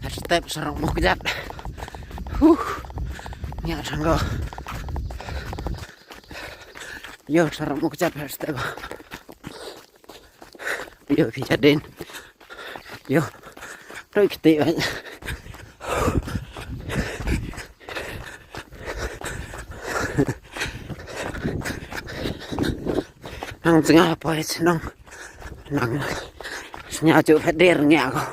step surok mo kejat. Ya sanggo. Yo surok mo kejat step. Yo kejadin. Yo. Rồi kiti vậy. Nang tengah apa itu nang senyawa hadirnya aku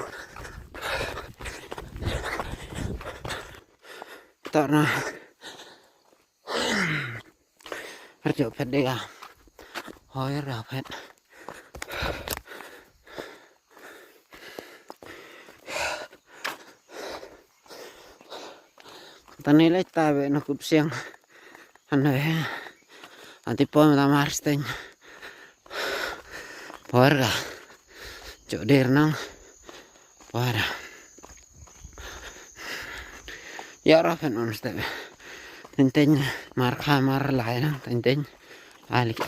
tak na kerja hadir hồi rapet tani lấy ta về nó cụp xiang anh này anti pom ta marsten warga chỗ đèn nang warga ya rapet on step tenten mar kamar lại nang tenten alik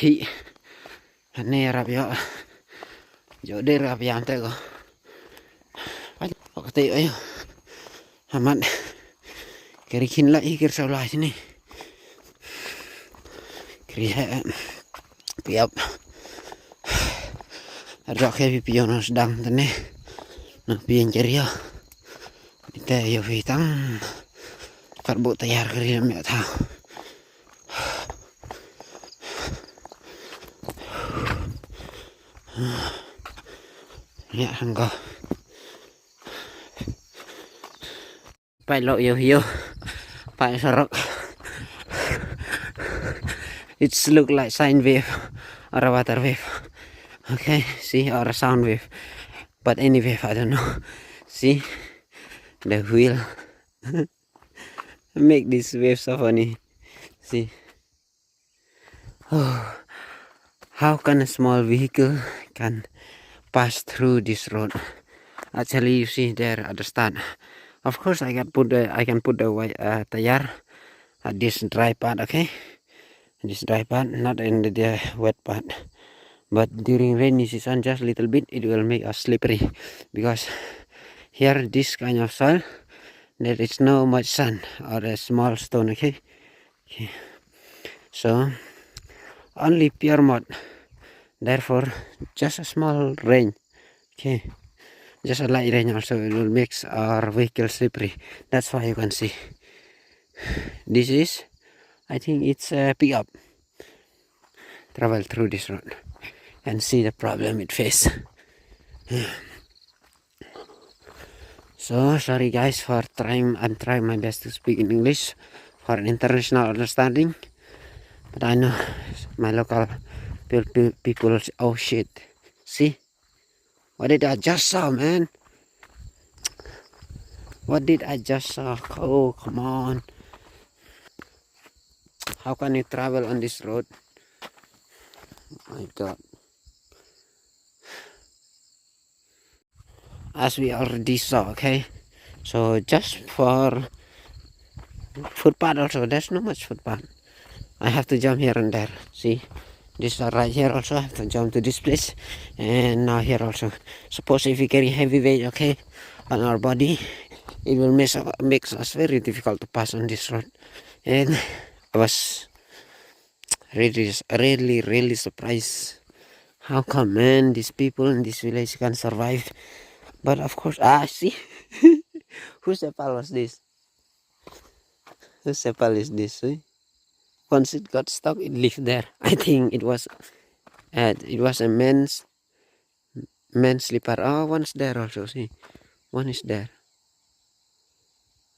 hi anh này rap yo chỗ đèn rap yam te go pagti ayo aman kiri kin lại kiri sau lại sini kiri piap ada kayak pion sedang tene nak pion ceria kita yo vitang karbo tayar kiri mek tha ya hanggo pai lo yo pai surok it's look like sine wave or a water wave. Okay, see, or a sound wave, but any wave, I don't know. See, the wheel make this wave so funny. See, oh, how can a small vehicle can pass through this road? Actually, you see there at the start. Of course, I can put the tire at this dry part. Okay, this dry part, not in the wet part. But during rainy season, just a little bit, it will make us slippery because here this kind of soil, there is no much sun or a small stone. Okay, so only pure mud. Therefore, just a small rain. Okay, just a light rain also it will make our vehicle slippery. That's why you can see this is, I think it's a pickup travel through this road. And see the problem it face. So sorry guys for I'm trying my best to speak in English for international understanding, but I know my local people. Oh shit! See, what did I just saw, man? What did I just saw? Oh come on! How can you travel on this road? Oh my God. As we already saw, okay, so just for footpath also, there's not much footpath. I have to jump here and there. See, this right here also I have to jump to this place, and now here also. Suppose if we carry heavy weight, okay, on our body, it will makes us very difficult to pass on this road. And I was really surprised. How come, man, these people in this village can survive? But of course, see, whose apple was this? Whose apple is this? See? Once it got stuck, it lived there. I think it was a men's slipper. Oh, one's there also. See, one is there.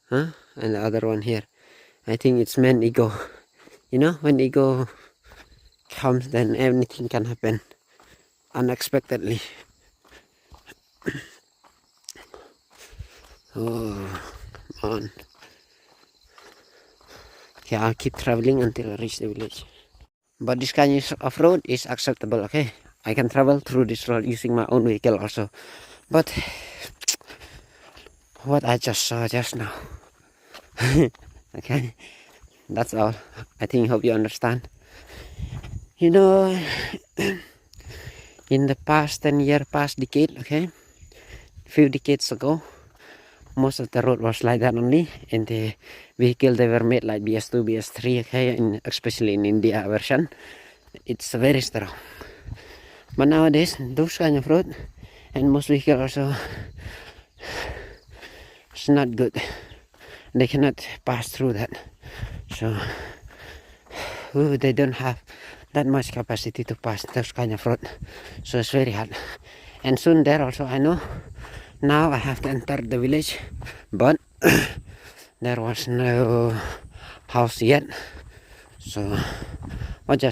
Huh? And the other one here. I think it's man ego. You know, when ego comes, then anything can happen unexpectedly. Oh, on. Okay, I'll keep traveling until I reach the village. But this kind of road is acceptable, okay? I can travel through this road using my own vehicle also. But what I just saw just now. Okay, that's all. I hope you understand. You know, in the past 10 year past decade, okay, few decades ago, most of the road was like that only, and the vehicle they were made like BS2, BS3, okay, especially in India version, it's very strong. But nowadays, those kind of road and most vehicles also, it's not good. They cannot pass through that. So they don't have that much capacity to pass those kind of road. So it's very hard. And soon there also, I know, now I have to enter the village, but there was no house yet. So what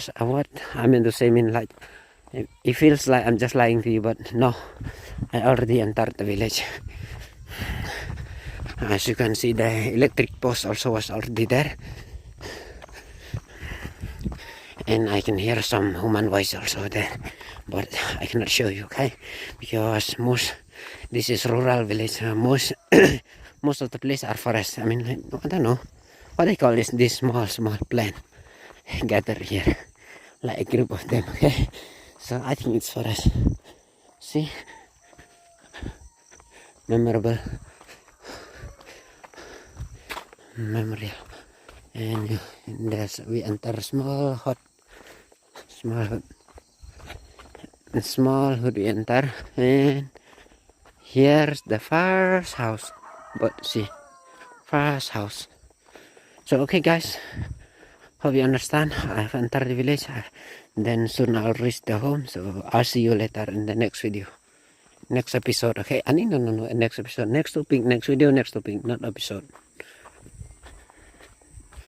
I mean to say, like, it feels like I'm just lying to you, but no, I already entered the village. As you can see, the electric post also was already there, and I can hear some human voice also there, but I cannot show you, okay, because this is rural village. Most of the place are forest. I mean, like, I don't know what they call this small plant gather here, like a group of them, okay. So I think it's forest. See, memorable memorial. And there's, we enter small hut we enter, and here's the first house. But see, first house. So okay guys, hope you understand. I've entered the village, then soon I'll reach the home. So I'll see you later in the next video, next episode, okay. I mean, no, next episode, next topic, next video, next topic, not episode.